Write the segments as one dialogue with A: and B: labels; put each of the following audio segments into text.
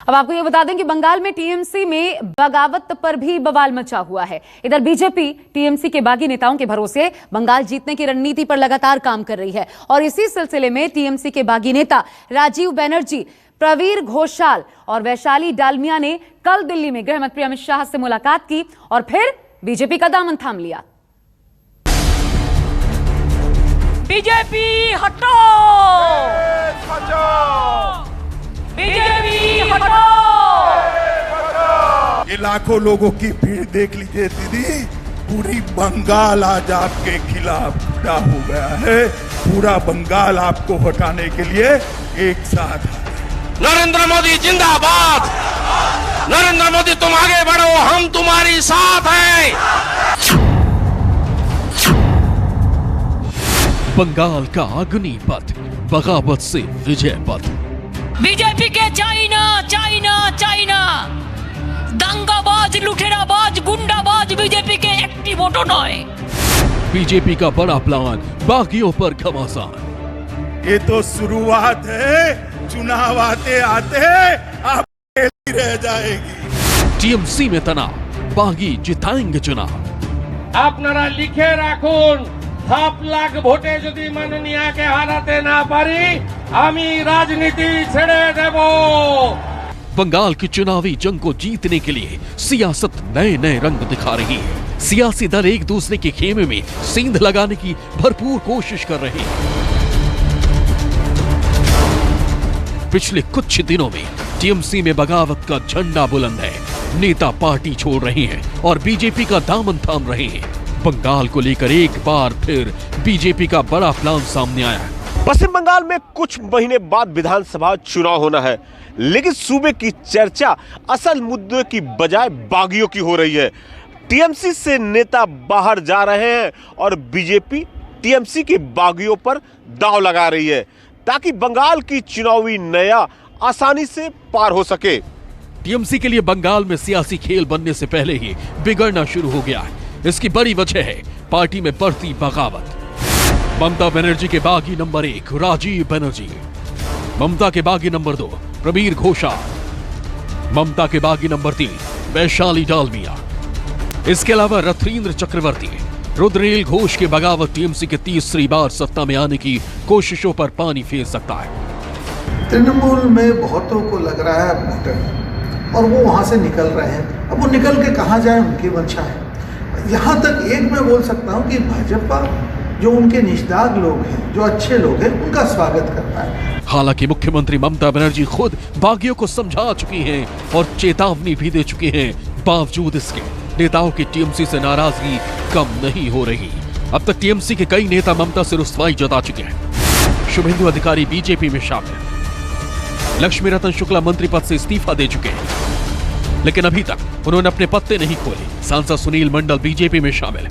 A: अब आपको ये बता दें कि बंगाल में टीएमसी में बगावत पर भी बवाल मचा हुआ है। इधर बीजेपी टीएमसी के बागी नेताओं के भरोसे बंगाल जीतने की रणनीति पर लगातार काम कर रही है और इसी सिलसिले में टीएमसी के बागी नेता राजीव बनर्जी, प्रवीर घोषाल और वैशाली डालमिया ने कल दिल्ली में गृह मंत्री अमित शाह से मुलाकात की और फिर बीजेपी का दामन थाम लिया।
B: बीजेपी हटो, बीजेपी हटो।
C: ये लाखों लोगों की भीड़ देख लीजिए दीदी, पूरी बंगाल आज आपके खिलाफ खड़ा हो गया है। पूरा बंगाल आपको हटाने के लिए एक साथ है।
D: नरेंद्र मोदी जिंदाबाद, नरेंद्र मोदी तुम आगे बढ़ो, हम तुम्हारी साथ हैं।
E: बंगाल का अग्निपथ, बगावत से विजय पथ।
B: बीजेपी के चाइना चाइना चाइना, दंगाबाज, लुटेराबाज, गुंडाबाज बीजेपी के একটি ভোটও নয়।
E: बीजेपी का बड़ा प्लान, बागियों पर घमासान।
C: ये तो शुरुआत है, चुनाव आते आते आप रह जाएगी।
E: टीएमसी में तनाव, बागी जिताएंगे चुनाव।
D: আপনারা লিখে রাখুন, 7 লাখ ভোটে যদি মাননীয়াকে হারাতে না পারি আমি রাজনীতি ছেড়ে দেব।
E: बंगाल की चुनावी जंग को जीतने के लिए सियासत नए नए रंग दिखा रही है। सियासी दल एक दूसरे के खेमे में सींध लगाने की भरपूर कोशिश कर रहे हैं। पिछले कुछ दिनों में टीएमसी में बगावत का झंडा बुलंद है। नेता पार्टी छोड़ रहे हैं और बीजेपी का दामन थाम रहे हैं। बंगाल को लेकर एक बार फिर बीजेपी का बड़ा प्लान सामने आया है।
F: पश्चिम बंगाल में कुछ महीने बाद विधानसभा चुनाव होना है, लेकिन सूबे की चर्चा असल मुद्दे की बजाय बागियों की हो रही है। टीएमसी से नेता बाहर जा रहे हैं और बीजेपी टीएमसी के बागियों पर दांव लगा रही है ताकि बंगाल की चुनावी नया आसानी से पार हो सके।
E: टीएमसी के लिए बंगाल में सियासी खेल बनने से पहले ही बिगड़ना शुरू हो गया है। इसकी बड़ी वजह है पार्टी में बढ़ती बगावत। ममता बनर्जी के बागी नंबर 1 राजीव बनर्जी, ममता के बागी नंबर 2 प्रवीर घोषाल, ममता के बागी नंबर 3 वैशाली डालमिया। इसके अलावा रथींद्र चक्रवर्ती, रुद्रनील घोष के बगावत टीएमसी के तीसरी बार सत्ता में आने की कोशिशों पर पानी फेर सकता है।
G: तृणमूल में बहुतों को लग रहा है वोटर और वो वहां से निकल रहे हैं। अब वो निकल के कहां जाए उनकी मंशा है। यहां तक एक मैं बोल सकता हूं कि भाजपा जो उनके निष्दाग लोग हैं, जो अच्छे लोग हैं, उनका स्वागत करता है।
E: हालांकि मुख्यमंत्री ममता बनर्जी खुद बागियों को समझा चुकी हैं और चेतावनी भी दे चुकी हैं। बावजूद इसके नेताओं की टीएमसी से नाराजगी कम नहीं हो रही। अब तक टीएमसी के कई नेता ममता से रुस्वाई जता चुके हैं। शुभेंदु अधिकारी बीजेपी में शामिल, लक्ष्मी रतन शुक्ला मंत्री पद से इस्तीफा दे चुके हैं, लेकिन अभी तक उन्होंने अपने पत्ते नहीं खोले। सांसद सुनील मंडल बीजेपी में शामिल,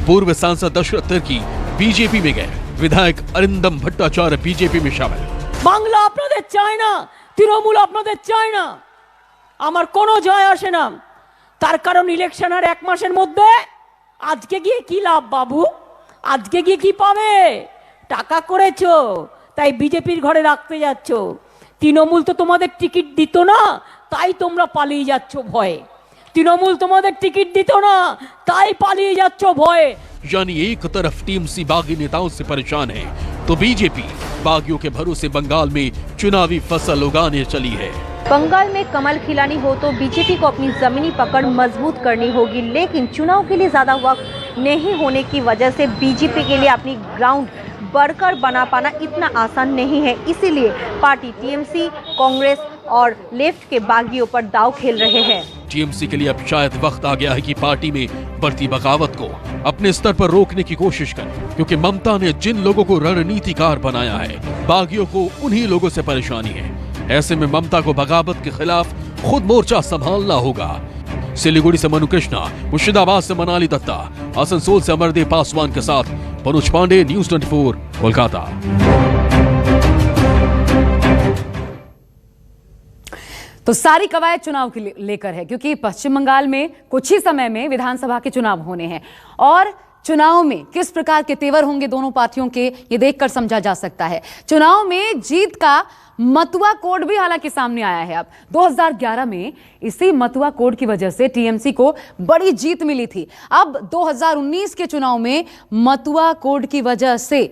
E: पूर्व सांसद दशरथ तिर्की बीजेपी में गए, विधायक अरिंदम भट्टाचार्य बीजेपी में शामिल।
B: বাংলা আপনাদের চায় না, তৃণমূল আপনাদের চায় না, আমার কোনো জয় আসে না। তার কারণ ইলেকশনের 1 মাসের মধ্যে আজকে গিয়ে কি লাভ বাবু? আজকে গিয়ে কি পাবে? টাকা করেছো তাই বিজেপির ঘরে রাখতে যাচ্ছো। তৃণমূল তো তোমাদের টিকিট দিত না, তাই তোমরা পালিয়ে যাচ্ছ ভয়ে। তৃণমূল তোমাদের টিকিট দিত না, তাই পালিয়ে যাচ্ছ ভয়ে।
E: यानी एक तरफ टीएमसी बागी नेताओं से परेशान है तो बीजेपी बागियों के भरोसे बंगाल में चुनावी फसल उगाने चली है।
H: बंगाल में कमल खिलानी हो तो बीजेपी को अपनी जमीनी पकड़ मजबूत करनी होगी, लेकिन चुनाव के लिए ज्यादा वक्त नहीं होने की वजह से बीजेपी के लिए अपनी ग्राउंड बढ़कर बना पाना इतना आसान नहीं है। इसीलिए पार्टी टीएमसी, कांग्रेस और लेफ्ट के बागियों पर दांव खेल रहे हैं।
E: टीएमसी के लिए अब शायद वक्त आ गया है कि पार्टी में बढ़ती बगावत को अपने स्तर पर रोकने की कोशिश करें, क्योंकि ममता ने जिन लोगों को रणनीतिकार बनाया है, बागियों को उन्हीं लोगों से परेशानी है। ऐसे में ममता को बगावत के खिलाफ खुद मोर्चा संभालना होगा। सिलीगुड़ी से मनु कृष्णा, मुर्शिदाबाद से मनाली दत्ता, आसनसोल से अमरदेव पासवान के साथ मनोज पांडे, न्यूज 24 कोलकाता।
A: तो सारी कवायद चुनाव के लेकर है, क्योंकि पश्चिम बंगाल में कुछ ही समय में विधानसभा के चुनाव होने हैं और चुनाव में किस प्रकार के तेवर होंगे दोनों पार्टियों के, ये देखकर समझा जा सकता है। चुनाव में जीत का मतुआ कोड भी हालांकि सामने आया है। अब 2011 में इसी मतुआ कोड की वजह से टीएमसी को बड़ी जीत मिली थी। अब 2019 के चुनाव में मतुआ कोड की वजह से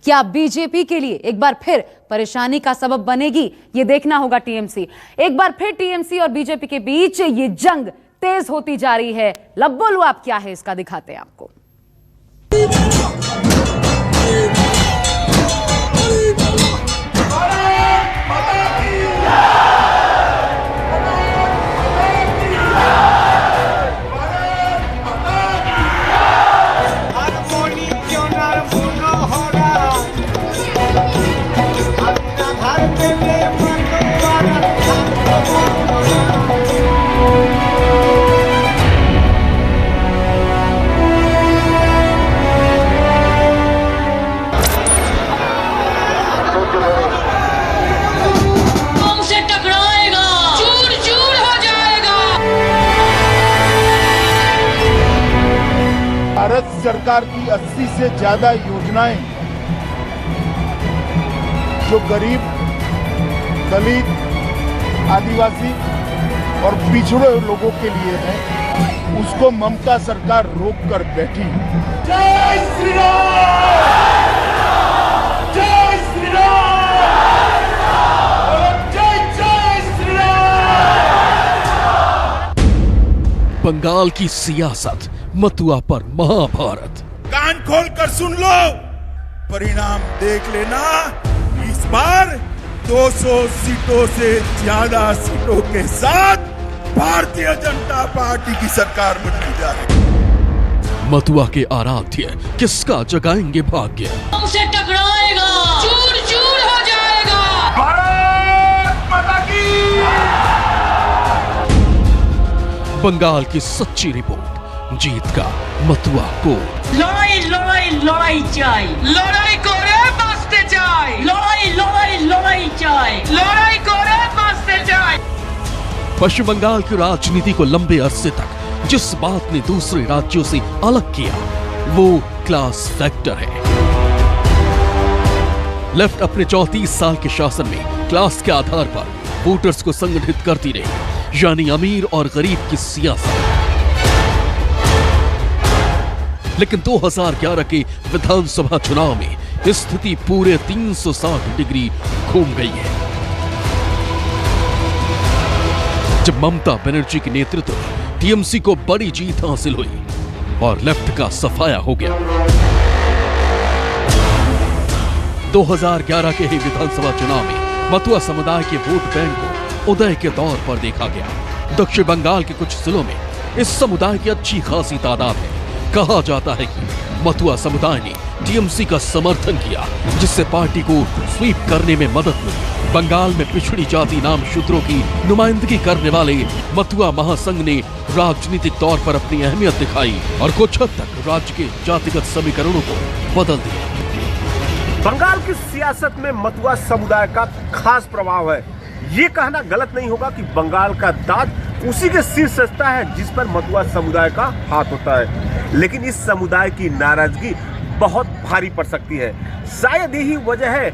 A: क्या बीजेपी के लिए एक बार फिर परेशानी का सबब बनेगी, ये देखना होगा टीएमसी। एक बार फिर टीएमसी और बीजेपी के बीच ये जंग तेज होती जा रही है। लब्बो लुआब क्या है इसका दिखाते हैं आपको।
C: भारत सरकार की 80 से ज्यादा योजनाएं जो गरीब, दलित, आदिवासी और पिछड़े लोगों के लिए है, उसको ममता सरकार रोक कर बैठी। जय श्री राम! जय श्री राम! जय जय श्री राम!
E: बंगाल की सियासत, मतुआ पर महाभारत।
C: कान खोल कर सुन लो, परिणाम देख लेना। इस बार 200 सीटों से ज्यादा सीटों के साथ भारतीय जनता पार्टी की सरकार बनने जा रही है।
E: मतुआ के आराध्य किसका जगाएंगे भाग्य?
B: हमसे टकराएगा, चूर चूर हो जाएगा।
C: भारत माता की!
E: बंगाल की सच्ची रिपोर्ट, जीत का मतुआ कोड।
B: लड़ाई लड़ाई लड़ाई चाय, लड़ाई करे बसते चाय, लड़ाई लड़ाई लड़ाई चाय, लड़ाई करे बसते चाय।
E: पश्चिम बंगाल की राजनीति को लंबे अरसे तक जिस बात ने दूसरे राज्यों से अलग किया वो क्लास फैक्टर है। लेफ्ट अपने 34 साल के शासन में क्लास के आधार पर वोटर्स को संगठित करती रही, यानी अमीर और गरीब की सियासत। लेकिन 2011 के विधानसभा चुनाव में स्थिति पूरे 360 डिग्री घूम गई है, जब ममता बनर्जी के नेतृत्व में टीएमसी को बड़ी जीत हासिल हुई और लेफ्ट का सफाया हो गया। 2011 के ही विधानसभा चुनाव में मतुआ समुदाय के वोट बैंक को उदय के तौर पर देखा गया। दक्षिण बंगाल के कुछ जिलों में इस समुदाय की अच्छी खासी तादाद है। कहा जाता है कि मतुआ समुदाय ने टीएमसी का समर्थन किया, जिससे पार्टी को स्वीप करने में मदद मिली। बंगाल में पिछड़ी जाति नाम शूद्रों की नुमाइंदगी करने वाले मतुआ महासंघ ने राजनीतिक तौर पर अपनी अहमियत दिखाई और कुछ हद तक राज्य के जातिगत समीकरणों को बदल दिया।
F: बंगाल की सियासत में मतुआ समुदाय का खास प्रभाव है। ये कहना गलत नहीं होगा कि बंगाल का ताज उसी के सिर सजता है जिस पर मतुआ समुदाय का हाथ होता है। लेकिन इस समुदाय की नाराजगी बहुत भारी पड़ सकती है। शायद यही वजह है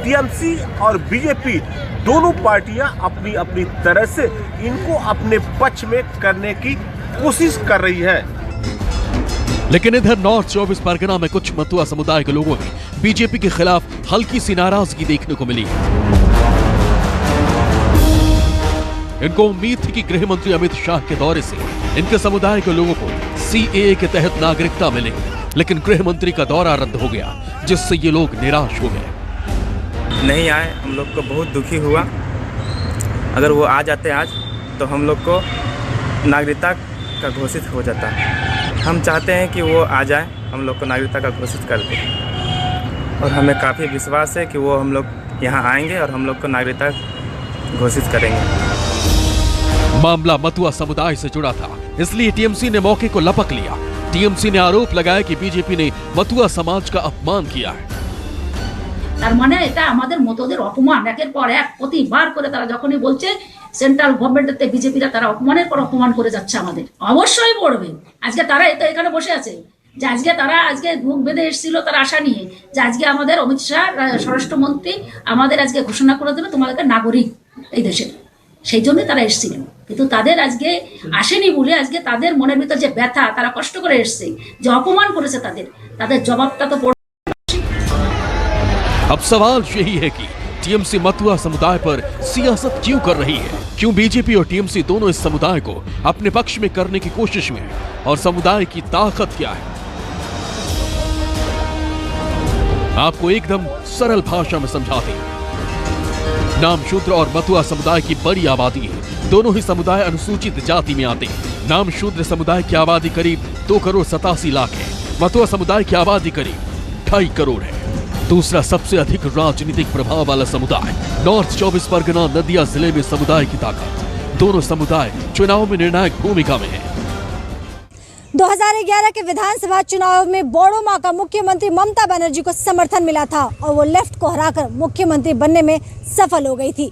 F: टीएमसी और बीजेपी दोनों पार्टियां अपनी अपनी तरह से इनको अपने पक्ष में करने की कोशिश कर रही है।
E: लेकिन इधर नॉर्थ 24 परगना में कुछ मतुआ समुदाय के लोगों में बीजेपी के खिलाफ हल्की सी नाराजगी देखने को मिली। इनको उम्मीद थी कि गृह मंत्री अमित शाह के दौरे से इनके समुदाय के लोगों को सीएए के तहत नागरिकता मिलेगी, लेकिन गृह मंत्री का दौरा रद्द हो गया, जिससे ये लोग निराश हो गए।
I: नहीं आए, हम लोग को बहुत दुखी हुआ। अगर वो आ जाते आज तो हम लोग को नागरिकता का घोषित हो जाता। हम चाहते हैं कि वो आ जाए, हम लोग को नागरिकता का घोषित कर दे, और हमें काफ़ी विश्वास है कि वो हम लोग यहाँ आएंगे और हम लोग को नागरिकता घोषित करेंगे।
E: मामला मतुआ समुदाय से जुड़ा था, इसलिए टीएमसी ने मौके को लपक लिया। टीएमसी ने आरोप लगाया कि बीजेपी ने मतुआ समाज का अपमान किया है।
J: তার মানে এটা আমাদের মতদের অপমান, একের পর এক প্রতিবার করে তারা যখনই বলছে সেন্ট্রাল গভর্নমেন্টের বিজেপিরা তারা অপমানের পর অপমান করে যাচ্ছে আমাদের। অবশ্যই পড়বে। আজকে তারা তো এখানে বসে আছে, যে আজকে তারা আজকে মুখ বেঁধে এসেছিল তার আশা নিয়ে যে আজকে আমাদের অমিত শাহ স্বরাষ্ট্রমন্ত্রী আমাদের আজকে ঘোষণা করে দেবে তোমাদেরকে নাগরিক এই দেশের, সেই জন্যই তারা এসেছিলেন। কিন্তু তাদের আজকে আসেনি বলে আজকে তাদের মনের ভিতর যে ব্যথা, তারা কষ্ট করে এসছে, যে অপমান করেছে তাদের জবাবটা তো।
E: अब सवाल यही है कि टीएमसी मथुआ समुदाय पर सियासत क्यों कर रही है? क्यों बीजेपी और टीएमसी दोनों इस समुदाय को अपने पक्ष में करने की कोशिश में है? और समुदाय की ताकत क्या है? आपको एकदम सरल भाषा में समझाते हैं। नाम शूद्र और मथुआ समुदाय की बड़ी आबादी है। दोनों ही समुदाय अनुसूचित जाति में आते हैं। नाम शूद्र समुदाय की आबादी करीब 2,87,00,000 है। मथुआ समुदाय की आबादी करीब 2.5 करोड़ है। दूसरा सबसे अधिक राजनीतिक प्रभाव वाला समुदाय नॉर्थ 24 परगना नदिया जिले में समुदाय की ताकत। दोनों समुदाय चुनाव में निर्णायक भूमिका में है।
K: 2011 के विधानसभा चुनाव में बोडो मां का मुख्यमंत्री ममता बनर्जी को समर्थन मिला था और वो लेफ्ट को हराकर मुख्यमंत्री बनने में सफल हो गई थी।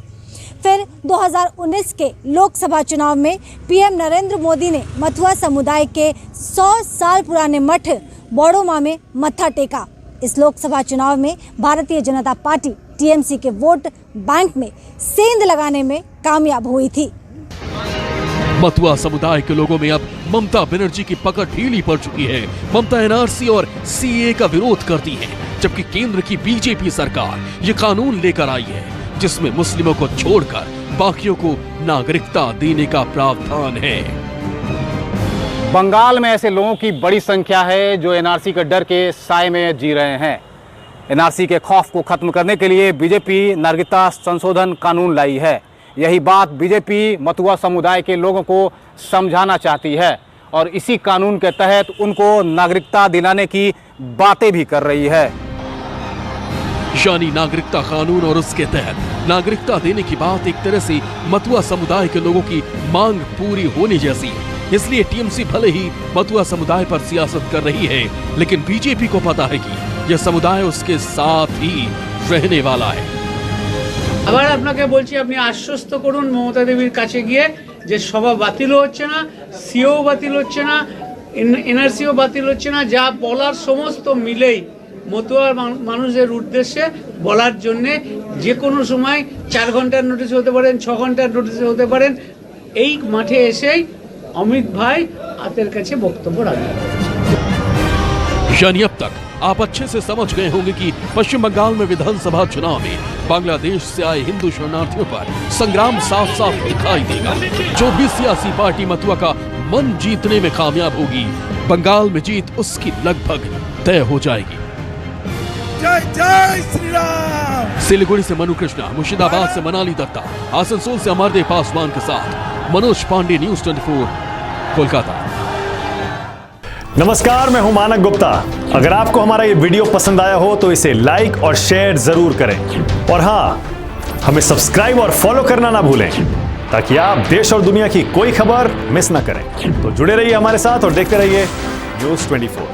K: फिर 2019 के लोकसभा चुनाव में पीएम नरेंद्र मोदी ने मथुआ समुदाय के 100 साल पुराने मठ बोडो मां में मत्था टेका। इस लोकसभा चुनाव में भारतीय जनता पार्टी टीएमसी के वोट बैंक में सेंध लगाने में कामयाब हुई थी।
E: मथुआ समुदाय के लोगों में अब ममता बनर्जी की पकड़ ढीली पड़ चुकी है। ममता एनआरसी और सीए का विरोध करती है, जबकि केंद्र की बीजेपी सरकार ये कानून लेकर आई है जिसमें मुस्लिमों को छोड़कर बाकियों को नागरिकता देने का प्रावधान है।
L: बंगाल में ऐसे लोगों की बड़ी संख्या है जो एनआरसी के डर के साए में जी रहे हैं। एनआरसी के खौफ को खत्म करने के लिए बीजेपी नागरिकता संशोधन कानून लाई है। यही बात बीजेपी मथुआ समुदाय के लोगों को समझाना चाहती है और इसी कानून के तहत उनको नागरिकता दिलाने की बातें भी कर रही है।
E: यानी नागरिकता कानून और उसके तहत नागरिकता देने की बात एक तरह से मथुआ समुदाय के लोगों की मांग पूरी होने जैसी है। इसलिए टीएमसी भले ही मथुआ समुदाय पर सियासत कर रही है, लेकिन बीजेपी को पता है कि यह समुदाय उसके साथ ही रहने वाला है।
M: আবার আপনাকে বলছি, আপনি আশ্বস্ত করুন মমতা দেবীর কাছে গিয়ে যে সভা বাতিলও হচ্ছে না, সিও বাতিল হচ্ছে না, এনআরসিও বাতিল হচ্ছে না। যা বলার সমস্ত মিলেই মতুয়ার মানুষের উদ্দেশ্যে বলার জন্যে যে কোনো সময় 4 ঘন্টার নোটিশ হতে পারেন, 6 ঘন্টার নোটিশ হতে পারেন। এই মাঠে এসেই अमित भाई आतेर काछे बक्तव्य राखें।
E: यानी अब तक आप अच्छे से समझ गए होंगे कि पश्चिम बंगाल में विधानसभा चुनाव में बांग्लादेश से आए हिंदू शरणार्थियों पर संग्राम साफ साफ दिखाई देगा। जो भी सियासी पार्टी मथुआ का मन जीतने में कामयाब होगी, बंगाल में जीत उसकी लगभग तय हो जाएगी।
C: जय जय श्री राम।
E: सिलीगुड़ी से मनु कृष्णा, मुर्शिदाबाद से मनाली दत्ता, आसनसोल से अमरदेव पासवान के साथ मनोज पांडे, न्यूज़ 24 कोलकाता।
N: नमस्कार, मैं हूं मानक गुप्ता। अगर आपको हमारा ये वीडियो पसंद आया हो तो इसे लाइक और शेयर जरूर करें और हाँ, हमें सब्सक्राइब और फॉलो करना ना भूलें ताकि आप देश और दुनिया की कोई खबर मिस ना करें। तो जुड़े रहिए हमारे साथ और देखते रहिए न्यूज़ 24।